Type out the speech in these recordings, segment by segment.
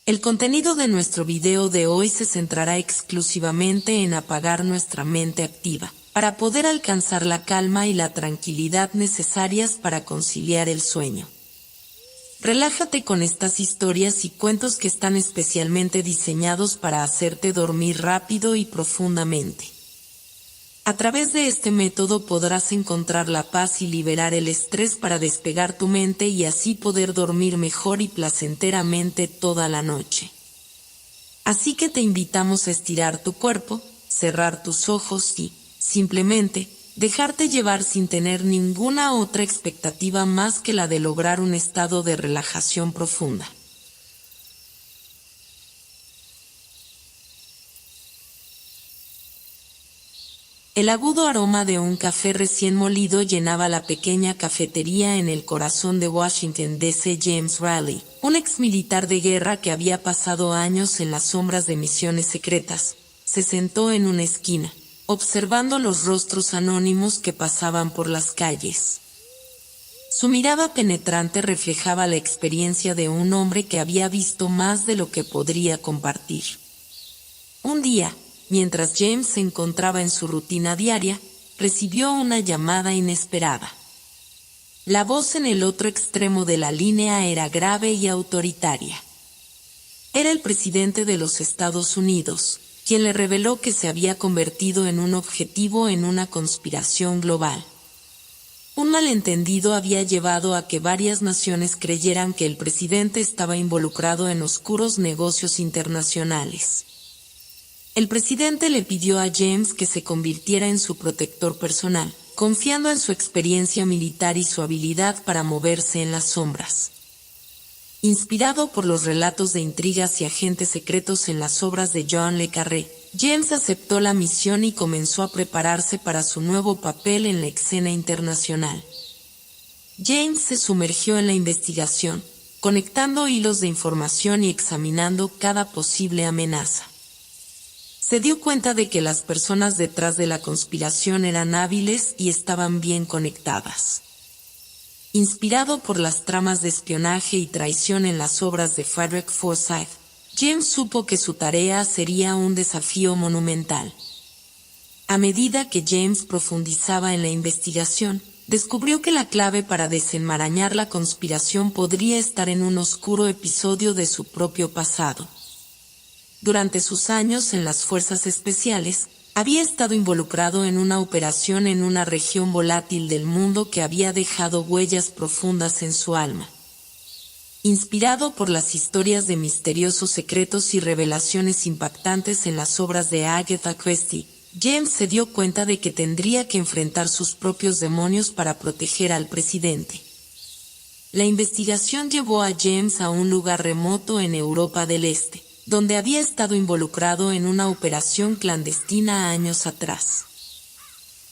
El contenido de nuestro video de hoy se centrará exclusivamente en apagar nuestra mente activa, para poder alcanzar la calma y la tranquilidad necesarias para conciliar el sueño. Relájate con estas historias y cuentos que están especialmente diseñados para hacerte dormir rápido y profundamente. A través de este método podrás encontrar la paz y liberar el estrés para despegar tu mente y así poder dormir mejor y placenteramente toda la noche. Así que te invitamos a estirar tu cuerpo, cerrar tus ojos y, simplemente, dejarte llevar sin tener ninguna otra expectativa más que la de lograr un estado de relajación profunda. El agudo aroma de un café recién molido llenaba la pequeña cafetería en el corazón de Washington, D.C. James Riley, un exmilitar de guerra que había pasado años en las sombras de misiones secretas, se sentó en una esquina, observando los rostros anónimos que pasaban por las calles. Su mirada penetrante reflejaba la experiencia de un hombre que había visto más de lo que podría compartir. Un día, mientras James se encontraba en su rutina diaria, recibió una llamada inesperada. La voz en el otro extremo de la línea era grave y autoritaria. Era el presidente de los Estados Unidos, quien le reveló que se había convertido en un objetivo en una conspiración global. Un malentendido había llevado a que varias naciones creyeran que el presidente estaba involucrado en oscuros negocios internacionales. El presidente le pidió a James que se convirtiera en su protector personal, confiando en su experiencia militar y su habilidad para moverse en las sombras. Inspirado por los relatos de intrigas y agentes secretos en las obras de John le Carré, James aceptó la misión y comenzó a prepararse para su nuevo papel en la escena internacional. James se sumergió en la investigación, conectando hilos de información y examinando cada posible amenaza. Se dio cuenta de que las personas detrás de la conspiración eran hábiles y estaban bien conectadas. Inspirado por las tramas de espionaje y traición en las obras de Frederick Forsyth, James supo que su tarea sería un desafío monumental. A medida que James profundizaba en la investigación, descubrió que la clave para desenmarañar la conspiración podría estar en un oscuro episodio de su propio pasado. Durante sus años en las fuerzas especiales, había estado involucrado en una operación en una región volátil del mundo que había dejado huellas profundas en su alma. Inspirado por las historias de misteriosos secretos y revelaciones impactantes en las obras de Agatha Christie, James se dio cuenta de que tendría que enfrentar sus propios demonios para proteger al presidente. La investigación llevó a James a un lugar remoto en Europa del Este, donde había estado involucrado en una operación clandestina años atrás.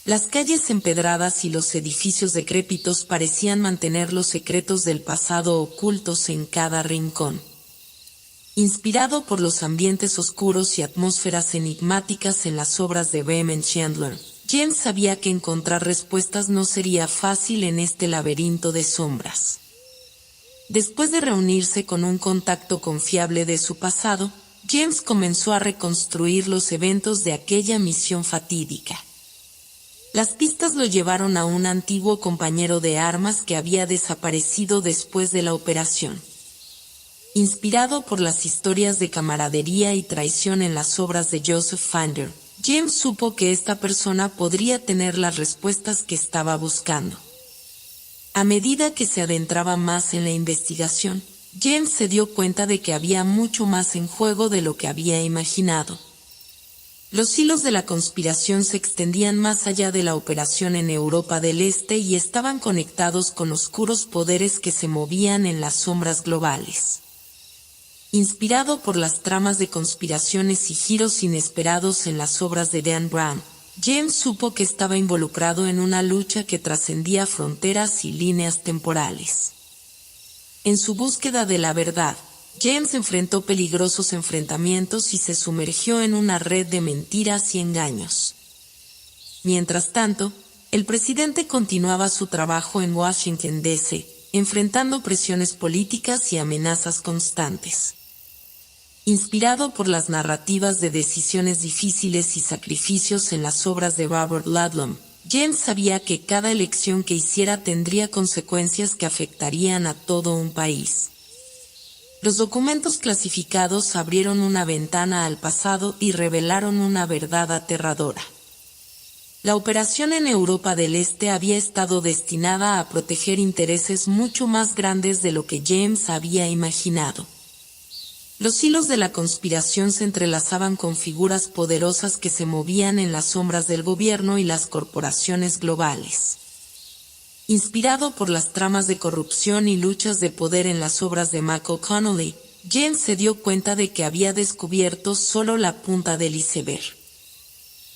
Las calles empedradas y los edificios decrépitos parecían mantener los secretos del pasado ocultos en cada rincón. Inspirado por los ambientes oscuros y atmósferas enigmáticas en las obras de Raymond Chandler, James sabía que encontrar respuestas no sería fácil en este laberinto de sombras. Después de reunirse con un contacto confiable de su pasado, James comenzó a reconstruir los eventos de aquella misión fatídica. Las pistas lo llevaron a un antiguo compañero de armas que había desaparecido después de la operación. Inspirado por las historias de camaradería y traición en las obras de Joseph Finder, James supo que esta persona podría tener las respuestas que estaba buscando. A medida que se adentraba más en la investigación, James se dio cuenta de que había mucho más en juego de lo que había imaginado. Los hilos de la conspiración se extendían más allá de la operación en Europa del Este y estaban conectados con oscuros poderes que se movían en las sombras globales. Inspirado por las tramas de conspiraciones y giros inesperados en las obras de Dan Brown, James supo que estaba involucrado en una lucha que trascendía fronteras y líneas temporales. En su búsqueda de la verdad, James enfrentó peligrosos enfrentamientos y se sumergió en una red de mentiras y engaños. Mientras tanto, el presidente continuaba su trabajo en Washington, D.C., enfrentando presiones políticas y amenazas constantes. Inspirado por las narrativas de decisiones difíciles y sacrificios en las obras de Robert Ludlum, James sabía que cada elección que hiciera tendría consecuencias que afectarían a todo un país. Los documentos clasificados abrieron una ventana al pasado y revelaron una verdad aterradora. La operación en Europa del Este había estado destinada a proteger intereses mucho más grandes de lo que James había imaginado. Los hilos de la conspiración se entrelazaban con figuras poderosas que se movían en las sombras del gobierno y las corporaciones globales. Inspirado por las tramas de corrupción y luchas de poder en las obras de McConnelly, James se dio cuenta de que había descubierto solo la punta del iceberg.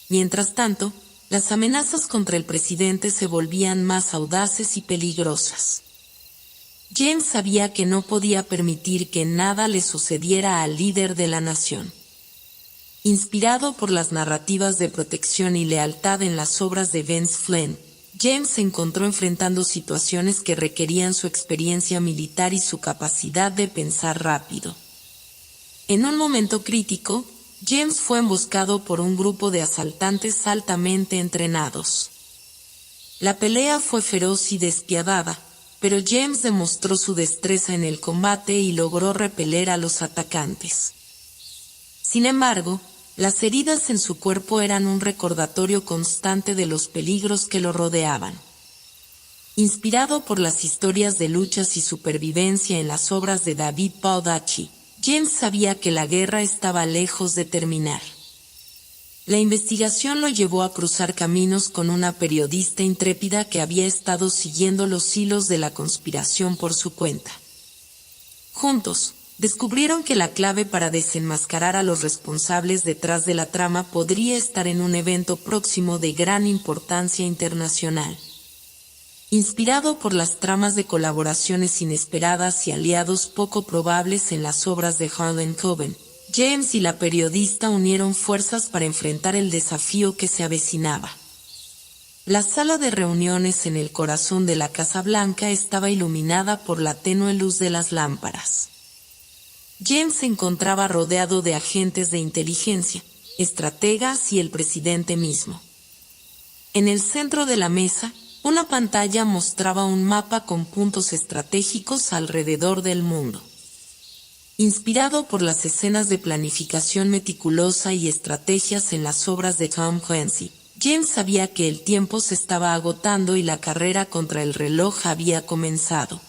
Mientras tanto, las amenazas contra el presidente se volvían más audaces y peligrosas. James sabía que no podía permitir que nada le sucediera al líder de la nación. Inspirado por las narrativas de protección y lealtad en las obras de Vince Flynn, James se encontró enfrentando situaciones que requerían su experiencia militar y su capacidad de pensar rápido. En un momento crítico, James fue emboscado por un grupo de asaltantes altamente entrenados. La pelea fue feroz y despiadada, pero James demostró su destreza en el combate y logró repeler a los atacantes. Sin embargo, las heridas en su cuerpo eran un recordatorio constante de los peligros que lo rodeaban. Inspirado por las historias de luchas y supervivencia en las obras de David Baldacci, James sabía que la guerra estaba lejos de terminar. La investigación lo llevó a cruzar caminos con una periodista intrépida que había estado siguiendo los hilos de la conspiración por su cuenta. Juntos, descubrieron que la clave para desenmascarar a los responsables detrás de la trama podría estar en un evento próximo de gran importancia internacional. Inspirado por las tramas de colaboraciones inesperadas y aliados poco probables en las obras de Harlan Coben, James y la periodista unieron fuerzas para enfrentar el desafío que se avecinaba. La sala de reuniones en el corazón de la Casa Blanca estaba iluminada por la tenue luz de las lámparas. James se encontraba rodeado de agentes de inteligencia, estrategas y el presidente mismo. En el centro de la mesa, una pantalla mostraba un mapa con puntos estratégicos alrededor del mundo. Inspirado por las escenas de planificación meticulosa y estrategias en las obras de Tom Clancy, James sabía que el tiempo se estaba agotando y la carrera contra el reloj había comenzado.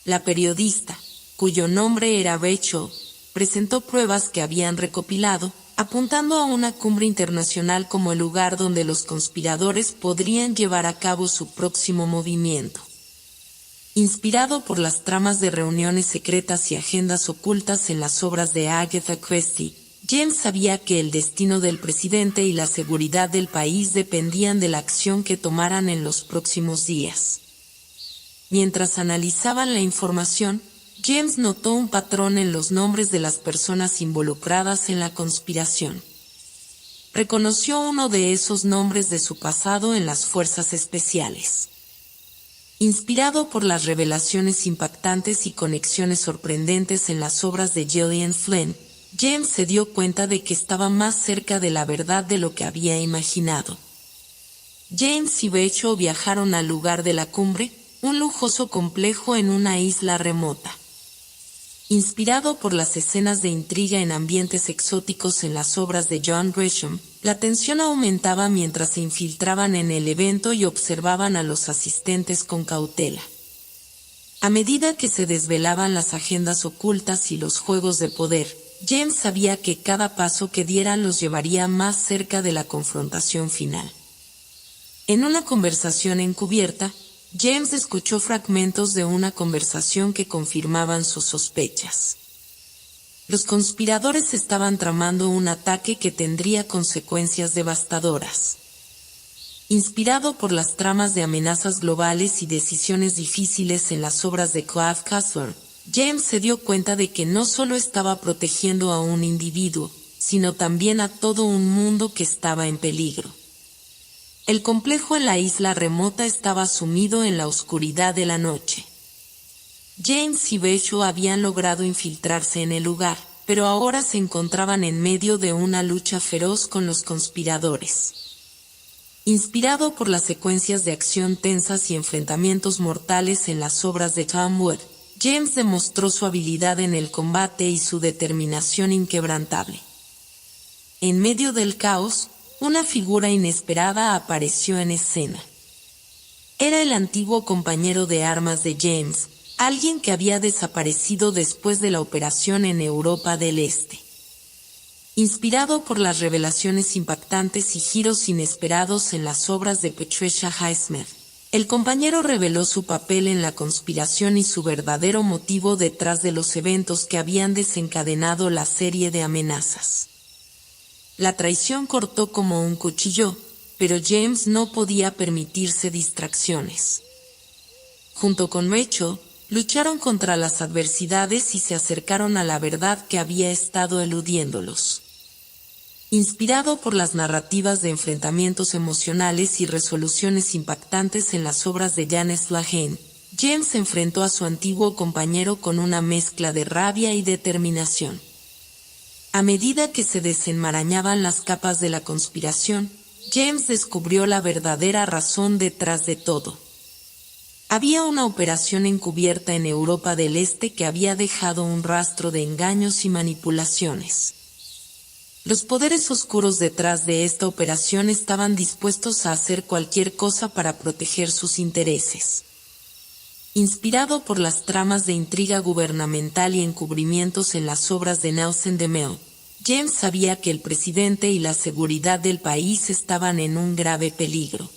La periodista, cuyo nombre era Rachel, presentó pruebas que habían recopilado, apuntando a una cumbre internacional como el lugar donde los conspiradores podrían llevar a cabo su próximo movimiento. Inspirado por las tramas de reuniones secretas y agendas ocultas en las obras de Agatha Christie, James sabía que el destino del presidente y la seguridad del país dependían de la acción que tomaran en los próximos días. Mientras analizaban la información, James notó un patrón en los nombres de las personas involucradas en la conspiración. Reconoció uno de esos nombres de su pasado en las fuerzas especiales. Inspirado por las revelaciones impactantes y conexiones sorprendentes en las obras de Gillian Flynn, James se dio cuenta de que estaba más cerca de la verdad de lo que había imaginado. James y Rachel viajaron al lugar de la cumbre, un lujoso complejo en una isla remota. Inspirado por las escenas de intriga en ambientes exóticos en las obras de John Grisham, la tensión aumentaba mientras se infiltraban en el evento y observaban a los asistentes con cautela. A medida que se desvelaban las agendas ocultas y los juegos de poder, James sabía que cada paso que dieran los llevaría más cerca de la confrontación final. En una conversación encubierta, James escuchó fragmentos de una conversación que confirmaban sus sospechas. Los conspiradores estaban tramando un ataque que tendría consecuencias devastadoras. Inspirado por las tramas de amenazas globales y decisiones difíciles en las obras de Clive Cussler, James se dio cuenta de que no solo estaba protegiendo a un individuo, sino también a todo un mundo que estaba en peligro. El complejo en la isla remota estaba sumido en la oscuridad de la noche. James y Rachel habían logrado infiltrarse en el lugar, pero ahora se encontraban en medio de una lucha feroz con los conspiradores. Inspirado por las secuencias de acción tensas y enfrentamientos mortales en las obras de Tom Wood, James demostró su habilidad en el combate y su determinación inquebrantable. En medio del caos, una figura inesperada apareció en escena. Era el antiguo compañero de armas de James, alguien que había desaparecido después de la operación en Europa del Este. Inspirado por las revelaciones impactantes y giros inesperados en las obras de Patricia Highsmith, el compañero reveló su papel en la conspiración y su verdadero motivo detrás de los eventos que habían desencadenado la serie de amenazas. La traición cortó como un cuchillo, pero James no podía permitirse distracciones. Junto con Rachel, lucharon contra las adversidades y se acercaron a la verdad que había estado eludiéndolos. Inspirado por las narrativas de enfrentamientos emocionales y resoluciones impactantes en las obras de James Lahane, James enfrentó a su antiguo compañero con una mezcla de rabia y determinación. A medida que se desenmarañaban las capas de la conspiración, James descubrió la verdadera razón detrás de todo. Había una operación encubierta en Europa del Este que había dejado un rastro de engaños y manipulaciones. Los poderes oscuros detrás de esta operación estaban dispuestos a hacer cualquier cosa para proteger sus intereses. Inspirado por las tramas de intriga gubernamental y encubrimientos en las obras de Nelson DeMille, James sabía que el presidente y la seguridad del país estaban en un grave peligro.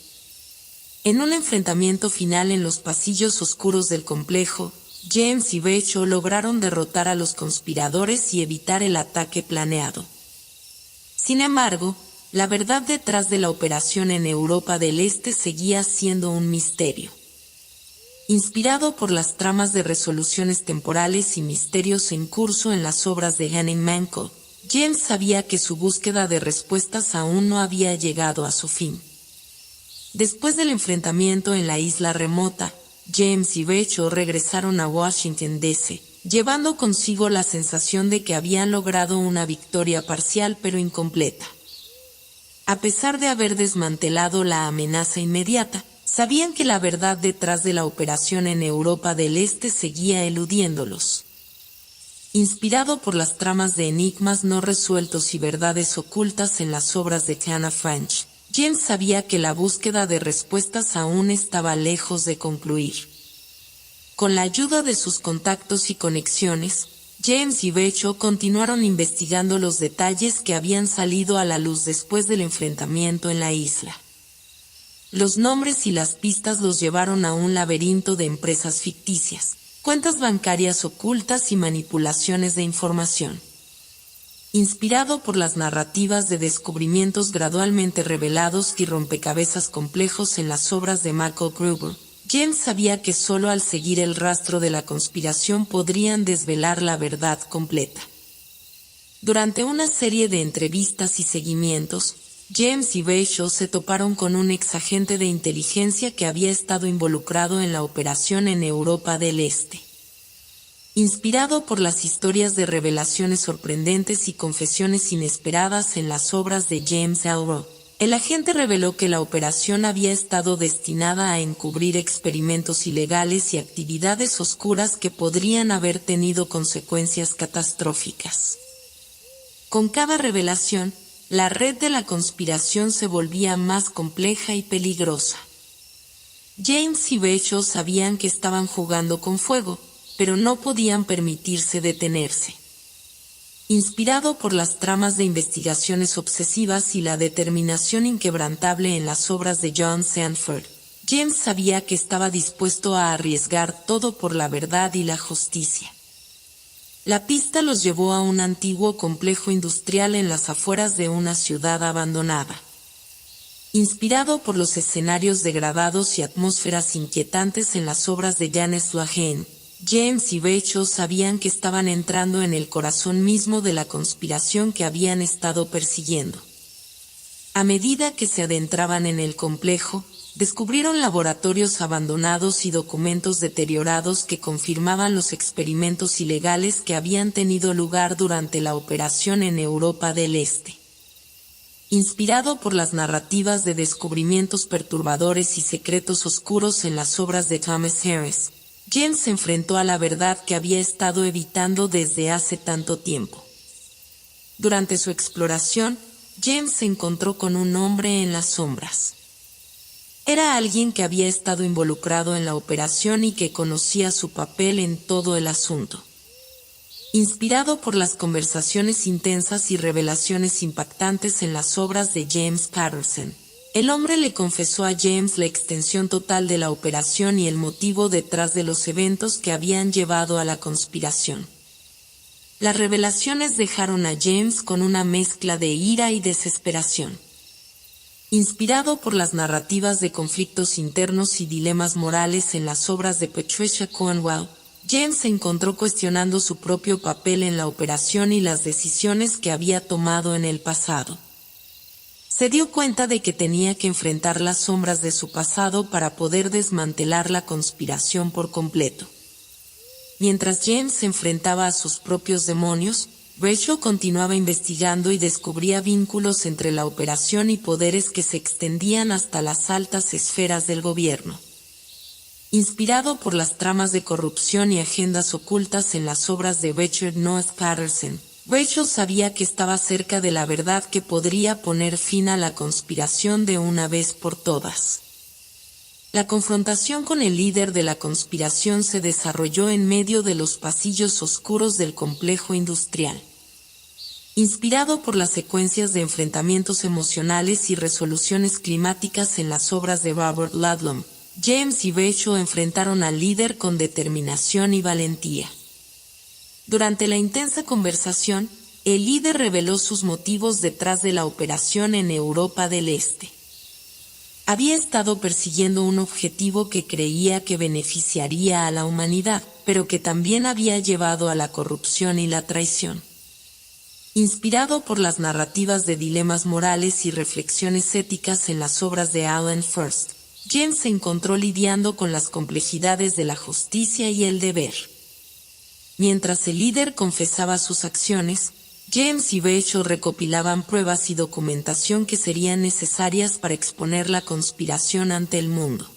En un enfrentamiento final en los pasillos oscuros del complejo, James y Rachel lograron derrotar a los conspiradores y evitar el ataque planeado. Sin embargo, la verdad detrás de la operación en Europa del Este seguía siendo un misterio. Inspirado por las tramas de resoluciones temporales y misterios en curso en las obras de Henning Mankell, James sabía que su búsqueda de respuestas aún no había llegado a su fin. Después del enfrentamiento en la isla remota, James y Rachel regresaron a Washington, D.C., llevando consigo la sensación de que habían logrado una victoria parcial pero incompleta. A pesar de haber desmantelado la amenaza inmediata, sabían que la verdad detrás de la operación en Europa del Este seguía eludiéndolos. Inspirado por las tramas de enigmas no resueltos y verdades ocultas en las obras de Hannah French, James sabía que la búsqueda de respuestas aún estaba lejos de concluir. Con la ayuda de sus contactos y conexiones, James y Rachel continuaron investigando los detalles que habían salido a la luz después del enfrentamiento en la isla. Los nombres y las pistas los llevaron a un laberinto de empresas ficticias, cuentas bancarias ocultas y manipulaciones de información. Inspirado por las narrativas de descubrimientos gradualmente revelados y rompecabezas complejos en las obras de Michael Gruber, James sabía que solo al seguir el rastro de la conspiración podrían desvelar la verdad completa. Durante una serie de entrevistas y seguimientos, James y Rachel se toparon con un exagente de inteligencia que había estado involucrado en la operación en Europa del Este. Inspirado por las historias de revelaciones sorprendentes y confesiones inesperadas en las obras de James Ellroy, el agente reveló que la operación había estado destinada a encubrir experimentos ilegales y actividades oscuras que podrían haber tenido consecuencias catastróficas. Con cada revelación, la red de la conspiración se volvía más compleja y peligrosa. James y Rachel sabían que estaban jugando con fuego, pero no podían permitirse detenerse. Inspirado por las tramas de investigaciones obsesivas y la determinación inquebrantable en las obras de John Sanford, James sabía que estaba dispuesto a arriesgar todo por la verdad y la justicia. La pista los llevó a un antiguo complejo industrial en las afueras de una ciudad abandonada. Inspirado por los escenarios degradados y atmósferas inquietantes en las obras de James Lahane, James y Rachel sabían que estaban entrando en el corazón mismo de la conspiración que habían estado persiguiendo. A medida que se adentraban en el complejo, Descubrieron laboratorios abandonados y documentos deteriorados que confirmaban los experimentos ilegales que habían tenido lugar durante la operación en Europa del Este. Inspirado por las narrativas de descubrimientos perturbadores y secretos oscuros en las obras de Thomas Harris, James se enfrentó a la verdad que había estado evitando desde hace tanto tiempo. Durante su exploración, James se encontró con un hombre en las sombras. Era alguien que había estado involucrado en la operación y que conocía su papel en todo el asunto. Inspirado por las conversaciones intensas y revelaciones impactantes en las obras de James Patterson, el hombre le confesó a James la extensión total de la operación y el motivo detrás de los eventos que habían llevado a la conspiración. Las revelaciones dejaron a James con una mezcla de ira y desesperación. Inspirado por las narrativas de conflictos internos y dilemas morales en las obras de Patricia Cornwell, James se encontró cuestionando su propio papel en la operación y las decisiones que había tomado en el pasado. Se dio cuenta de que tenía que enfrentar las sombras de su pasado para poder desmantelar la conspiración por completo. Mientras James se enfrentaba a sus propios demonios, Rachel continuaba investigando y descubría vínculos entre la operación y poderes que se extendían hasta las altas esferas del gobierno. Inspirado por las tramas de corrupción y agendas ocultas en las obras de Richard North Patterson, Rachel sabía que estaba cerca de la verdad que podría poner fin a la conspiración de una vez por todas. La confrontación con el líder de la conspiración se desarrolló en medio de los pasillos oscuros del complejo industrial. Inspirado por las secuencias de enfrentamientos emocionales y resoluciones climáticas en las obras de Robert Ludlum, James y Rachel enfrentaron al líder con determinación y valentía. Durante la intensa conversación, el líder reveló sus motivos detrás de la operación en Europa del Este. Había estado persiguiendo un objetivo que creía que beneficiaría a la humanidad, pero que también había llevado a la corrupción y la traición. Inspirado por las narrativas de dilemas morales y reflexiones éticas en las obras de Alan First, James se encontró lidiando con las complejidades de la justicia y el deber. Mientras el líder confesaba sus acciones, James y Rachel recopilaban pruebas y documentación que serían necesarias para exponer la conspiración ante el mundo.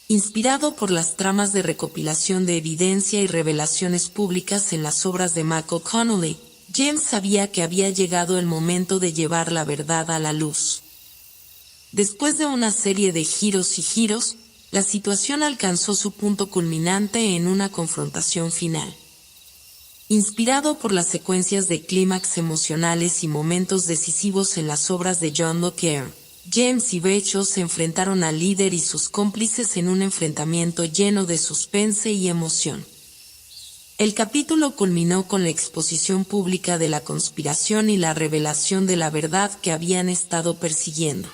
Inspirado por las tramas de recopilación de evidencia y revelaciones públicas en las obras de Michael Connolly, James sabía que había llegado el momento de llevar la verdad a la luz. Después de una serie de giros y giros, la situación alcanzó su punto culminante en una confrontación final. Inspirado por las secuencias de clímax emocionales y momentos decisivos en las obras de John le Carré, James y Rachel se enfrentaron al líder y sus cómplices en un enfrentamiento lleno de suspense y emoción. El capítulo culminó con la exposición pública de la conspiración y la revelación de la verdad que habían estado persiguiendo.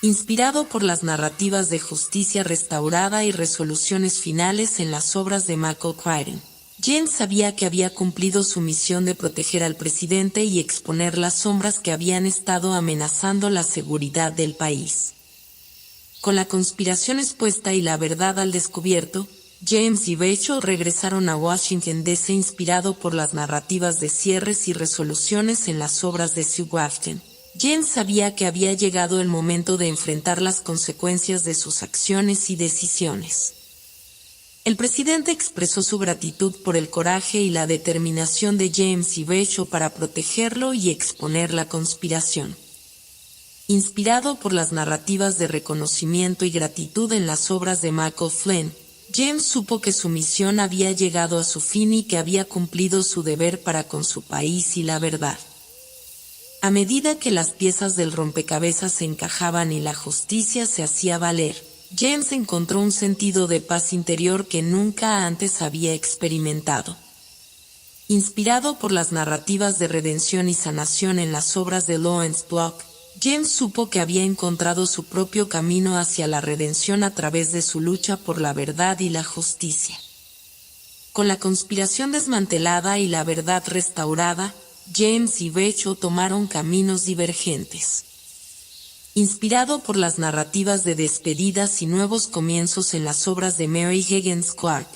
Inspirado por las narrativas de justicia restaurada y resoluciones finales en las obras de Michael Crichton, James sabía que había cumplido su misión de proteger al presidente y exponer las sombras que habían estado amenazando la seguridad del país. Con la conspiración expuesta y la verdad al descubierto, James y Rachel regresaron a Washington D.C. inspirado por las narrativas de cierres y resoluciones en las obras de Sue Grafton. James sabía que había llegado el momento de enfrentar las consecuencias de sus acciones y decisiones. El presidente expresó su gratitud por el coraje y la determinación de James y Rachel para protegerlo y exponer la conspiración. Inspirado por las narrativas de reconocimiento y gratitud en las obras de Michael Flynn, James supo que su misión había llegado a su fin y que había cumplido su deber para con su país y la verdad. A medida que las piezas del rompecabezas se encajaban y la justicia se hacía valer, James encontró un sentido de paz interior que nunca antes había experimentado. Inspirado por las narrativas de redención y sanación en las obras de Lawrence Block, James supo que había encontrado su propio camino hacia la redención a través de su lucha por la verdad y la justicia. Con la conspiración desmantelada y la verdad restaurada, James y Rachel tomaron caminos divergentes. Inspirado por las narrativas de despedidas y nuevos comienzos en las obras de Mary Higgins Clark,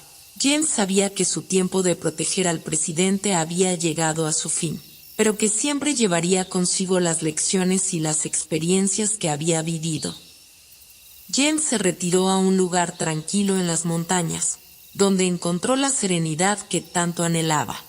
James sabía que su tiempo de proteger al presidente había llegado a su fin, pero que siempre llevaría consigo las lecciones y las experiencias que había vivido. James se retiró a un lugar tranquilo en las montañas, donde encontró la serenidad que tanto anhelaba.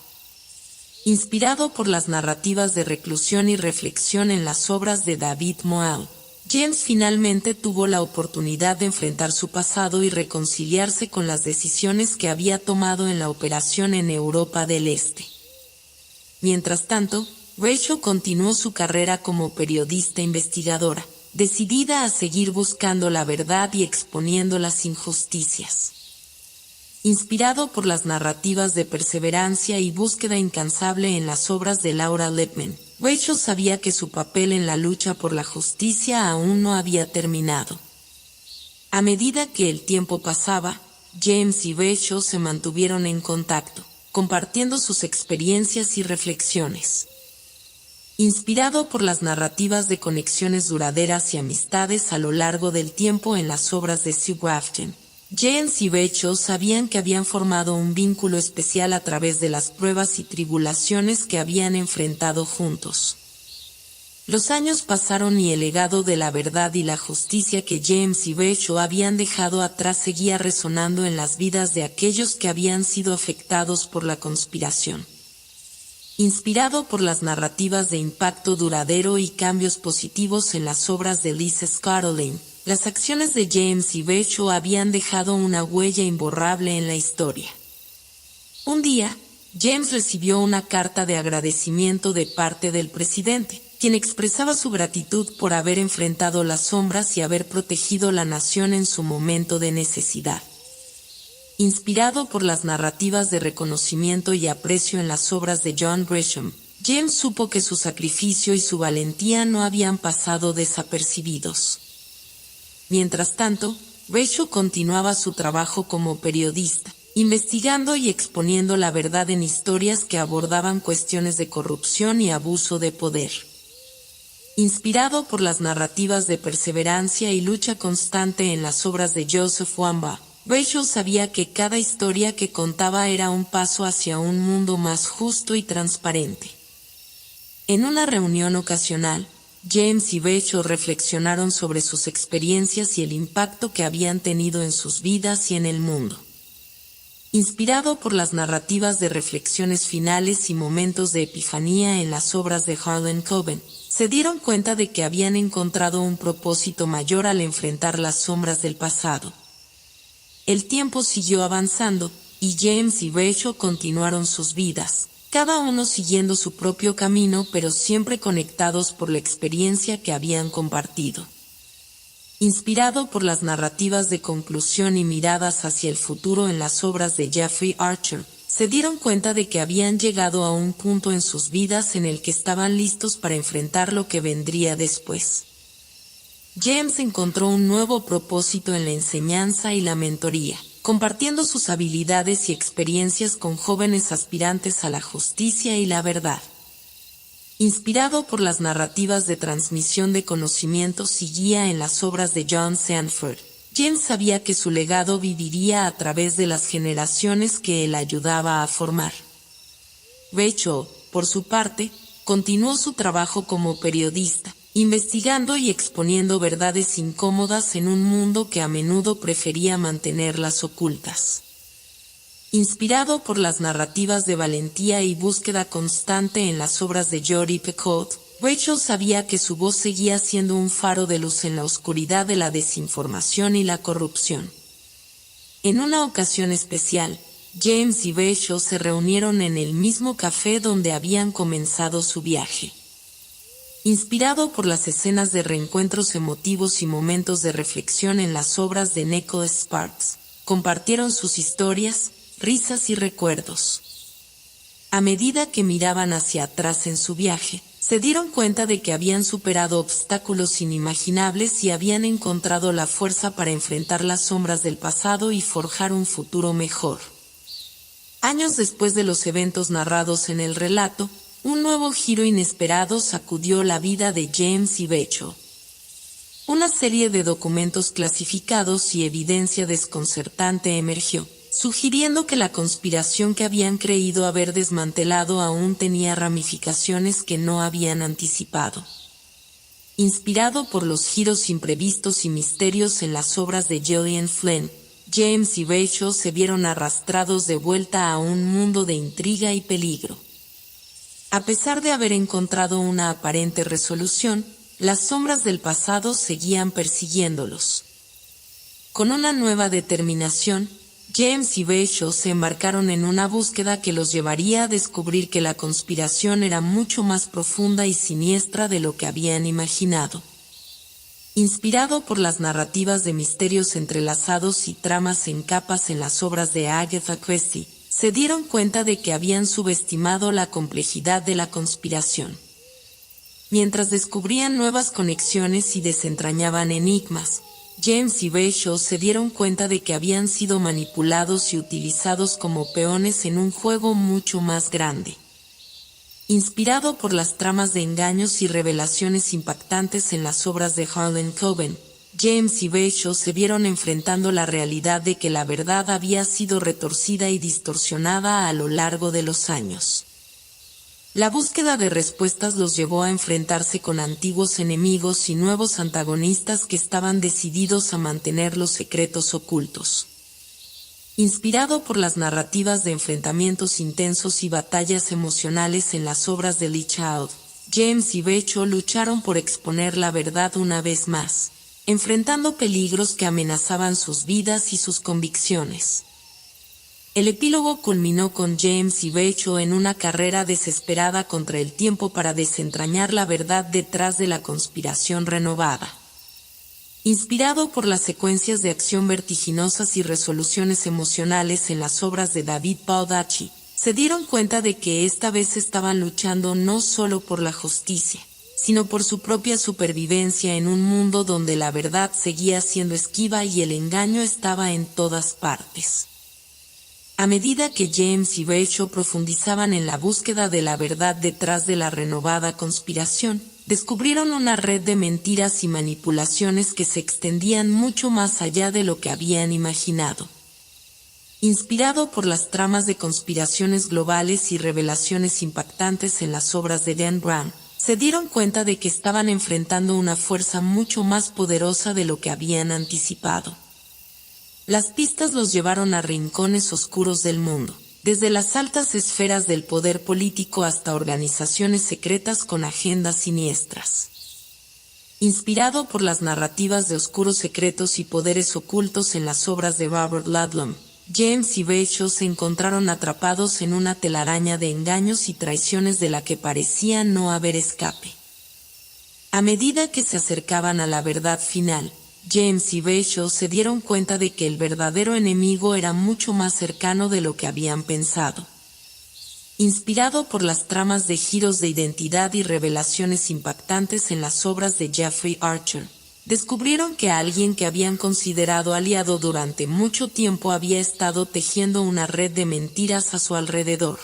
Inspirado por las narrativas de reclusión y reflexión en las obras de David Moale, James finalmente tuvo la oportunidad de enfrentar su pasado y reconciliarse con las decisiones que había tomado en la operación en Europa del Este. Mientras tanto, Rachel continuó su carrera como periodista investigadora, decidida a seguir buscando la verdad y exponiendo las injusticias. Inspirado por las narrativas de perseverancia y búsqueda incansable en las obras de Laura Lippman, Rachel sabía que su papel en la lucha por la justicia aún no había terminado. A medida que el tiempo pasaba, James y Rachel se mantuvieron en contacto, compartiendo sus experiencias y reflexiones. Inspirado por las narrativas de conexiones duraderas y amistades a lo largo del tiempo en las obras de Sue Grafton, James y Rachel sabían que habían formado un vínculo especial a través de las pruebas y tribulaciones que habían enfrentado juntos. Los años pasaron y el legado de la verdad y la justicia que James y Rachel habían dejado atrás seguía resonando en las vidas de aquellos que habían sido afectados por la conspiración. Inspirado por las narrativas de impacto duradero y cambios positivos en las obras de Lisa Scottoline, las acciones de James y Rachel habían dejado una huella imborrable en la historia. Un día, James recibió una carta de agradecimiento de parte del presidente, quien expresaba su gratitud por haber enfrentado las sombras y haber protegido la nación en su momento de necesidad. Inspirado por las narrativas de reconocimiento y aprecio en las obras de John Grisham, James supo que su sacrificio y su valentía no habían pasado desapercibidos. Mientras tanto, Rachel continuaba su trabajo como periodista, investigando y exponiendo la verdad en historias que abordaban cuestiones de corrupción y abuso de poder. Inspirado por las narrativas de perseverancia y lucha constante en las obras de Joseph Wambaugh, Rachel sabía que cada historia que contaba era un paso hacia un mundo más justo y transparente. En una reunión ocasional, James y Rachel reflexionaron sobre sus experiencias y el impacto que habían tenido en sus vidas y en el mundo. Inspirado por las narrativas de reflexiones finales y momentos de epifanía en las obras de Harlan Coben, se dieron cuenta de que habían encontrado un propósito mayor al enfrentar las sombras del pasado. El tiempo siguió avanzando, y James y Rachel continuaron sus vidas, cada uno siguiendo su propio camino pero siempre conectados por la experiencia que habían compartido. Inspirado por las narrativas de conclusión y miradas hacia el futuro en las obras de Jeffrey Archer, se dieron cuenta de que habían llegado a un punto en sus vidas en el que estaban listos para enfrentar lo que vendría después. James encontró un nuevo propósito en la enseñanza y la mentoría, compartiendo sus habilidades y experiencias con jóvenes aspirantes a la justicia y la verdad. Inspirado por las narrativas de transmisión de conocimientos y guía en las obras de John Sanford, James sabía que su legado viviría a través de las generaciones que él ayudaba a formar. Rachel, por su parte, continuó su trabajo como periodista, investigando y exponiendo verdades incómodas en un mundo que a menudo prefería mantenerlas ocultas. Inspirado por las narrativas de valentía y búsqueda constante en las obras de Jodi Picoult, Rachel sabía que su voz seguía siendo un faro de luz en la oscuridad de la desinformación y la corrupción. En una ocasión especial, James y Rachel se reunieron en el mismo café donde habían comenzado su viaje. Inspirado por las escenas de reencuentros emotivos y momentos de reflexión en las obras de Nicholas Sparks, compartieron sus historias, risas y recuerdos. A medida que miraban hacia atrás en su viaje, se dieron cuenta de que habían superado obstáculos inimaginables y habían encontrado la fuerza para enfrentar las sombras del pasado y forjar un futuro mejor. Años después de los eventos narrados en el relato, un nuevo giro inesperado sacudió la vida de James y Rachel. Una serie de documentos clasificados y evidencia desconcertante emergió, sugiriendo que la conspiración que habían creído haber desmantelado aún tenía ramificaciones que no habían anticipado. Inspirado por los giros imprevistos y misterios en las obras de Gillian Flynn, James y Rachel se vieron arrastrados de vuelta a un mundo de intriga y peligro. A pesar de haber encontrado una aparente resolución, las sombras del pasado seguían persiguiéndolos. Con una nueva determinación, James y Rachel se embarcaron en una búsqueda que los llevaría a descubrir que la conspiración era mucho más profunda y siniestra de lo que habían imaginado. Inspirado por las narrativas de misterios entrelazados y tramas en capas en las obras de Agatha Christie, se dieron cuenta de que habían subestimado la complejidad de la conspiración. Mientras descubrían nuevas conexiones y desentrañaban enigmas, James y Rachel se dieron cuenta de que habían sido manipulados y utilizados como peones en un juego mucho más grande. Inspirado por las tramas de engaños y revelaciones impactantes en las obras de Harlan Coben, James y Rachel se vieron enfrentando la realidad de que la verdad había sido retorcida y distorsionada a lo largo de los años. La búsqueda de respuestas los llevó a enfrentarse con antiguos enemigos y nuevos antagonistas que estaban decididos a mantener los secretos ocultos. Inspirado por las narrativas de enfrentamientos intensos y batallas emocionales en las obras de Lee Child, James y Rachel lucharon por exponer la verdad una vez más, enfrentando peligros que amenazaban sus vidas y sus convicciones. El epílogo culminó con James y Rachel en una carrera desesperada contra el tiempo para desentrañar la verdad detrás de la conspiración renovada. Inspirado por las secuencias de acción vertiginosas y resoluciones emocionales en las obras de David Baldacci, se dieron cuenta de que esta vez estaban luchando no solo por la justicia, sino por su propia supervivencia en un mundo donde la verdad seguía siendo esquiva y el engaño estaba en todas partes. A medida que James y Rachel profundizaban en la búsqueda de la verdad detrás de la renovada conspiración, descubrieron una red de mentiras y manipulaciones que se extendían mucho más allá de lo que habían imaginado. Inspirado por las tramas de conspiraciones globales y revelaciones impactantes en las obras de Dan Brown, se dieron cuenta de que estaban enfrentando una fuerza mucho más poderosa de lo que habían anticipado. Las pistas los llevaron a rincones oscuros del mundo, desde las altas esferas del poder político hasta organizaciones secretas con agendas siniestras. Inspirado por las narrativas de oscuros secretos y poderes ocultos en las obras de Robert Ludlum, James y Rachel se encontraron atrapados en una telaraña de engaños y traiciones de la que parecía no haber escape. A medida que se acercaban a la verdad final, James y Rachel se dieron cuenta de que el verdadero enemigo era mucho más cercano de lo que habían pensado. Inspirado por las tramas de giros de identidad y revelaciones impactantes en las obras de Jeffrey Archer, descubrieron que alguien que habían considerado aliado durante mucho tiempo había estado tejiendo una red de mentiras a su alrededor.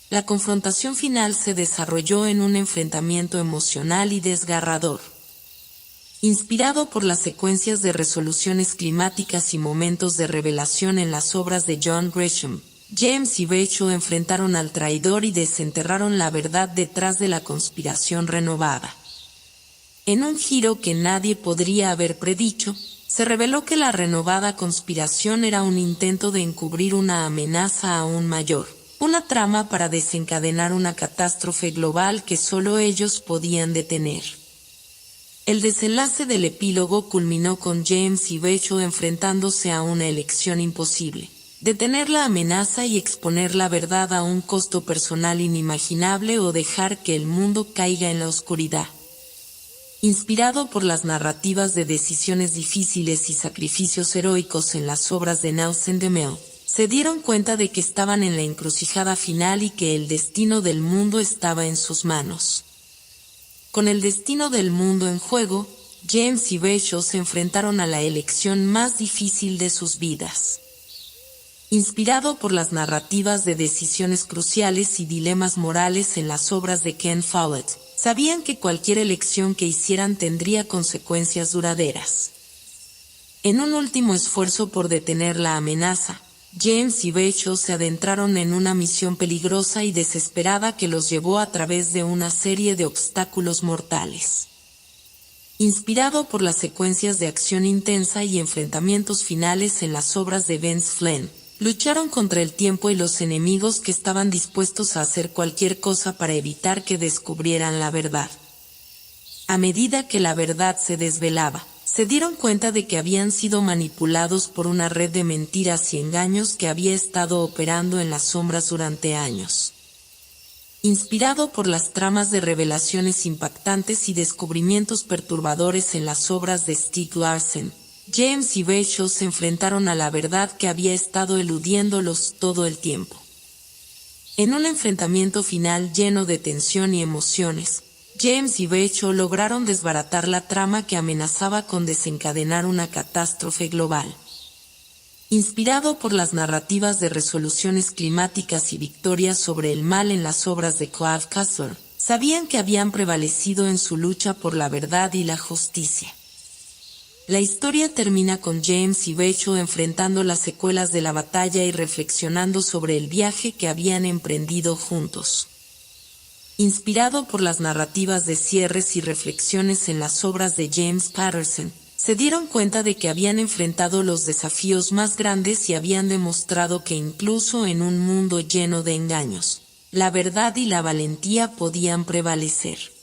La confrontación final se desarrolló en un enfrentamiento emocional y desgarrador. Inspirado por las secuencias de resoluciones climáticas y momentos de revelación en las obras de John Grisham, James y Rachel enfrentaron al traidor y desenterraron la verdad detrás de la conspiración renovada. En un giro que nadie podría haber predicho, se reveló que la renovada conspiración era un intento de encubrir una amenaza aún mayor, una trama para desencadenar una catástrofe global que solo ellos podían detener. El desenlace del epílogo culminó con James y Rachel enfrentándose a una elección imposible: detener la amenaza y exponer la verdad a un costo personal inimaginable o dejar que el mundo caiga en la oscuridad. Inspirado por las narrativas de decisiones difíciles y sacrificios heroicos en las obras de Nelson DeMille, se dieron cuenta de que estaban en la encrucijada final y que el destino del mundo estaba en sus manos. Con el destino del mundo en juego, James y Rachel se enfrentaron a la elección más difícil de sus vidas. Inspirado por las narrativas de decisiones cruciales y dilemas morales en las obras de Ken Follett, Sabían que cualquier elección que hicieran tendría consecuencias duraderas. En un último esfuerzo por detener la amenaza, James y Bachel se adentraron en una misión peligrosa y desesperada que los llevó a través de una serie de obstáculos mortales. Inspirado por las secuencias de acción intensa y enfrentamientos finales en las obras de Vince Flynn, lucharon contra el tiempo y los enemigos que estaban dispuestos a hacer cualquier cosa para evitar que descubrieran la verdad. A medida que la verdad se desvelaba, se dieron cuenta de que habían sido manipulados por una red de mentiras y engaños que había estado operando en las sombras durante años. Inspirado por las tramas de revelaciones impactantes y descubrimientos perturbadores en las obras de Stieg Larsson, James y Bachel se enfrentaron a la verdad que había estado eludiéndolos todo el tiempo. En un enfrentamiento final lleno de tensión y emociones, James y Bachel lograron desbaratar la trama que amenazaba con desencadenar una catástrofe global. Inspirado por las narrativas de resoluciones climáticas y victorias sobre el mal en las obras de Clive Cussler, sabían que habían prevalecido en su lucha por la verdad y la justicia. La historia termina con James y Bachel enfrentando las secuelas de la batalla y reflexionando sobre el viaje que habían emprendido juntos. Inspirado por las narrativas de cierres y reflexiones en las obras de James Patterson, se dieron cuenta de que habían enfrentado los desafíos más grandes y habían demostrado que incluso en un mundo lleno de engaños, la verdad y la valentía podían prevalecer.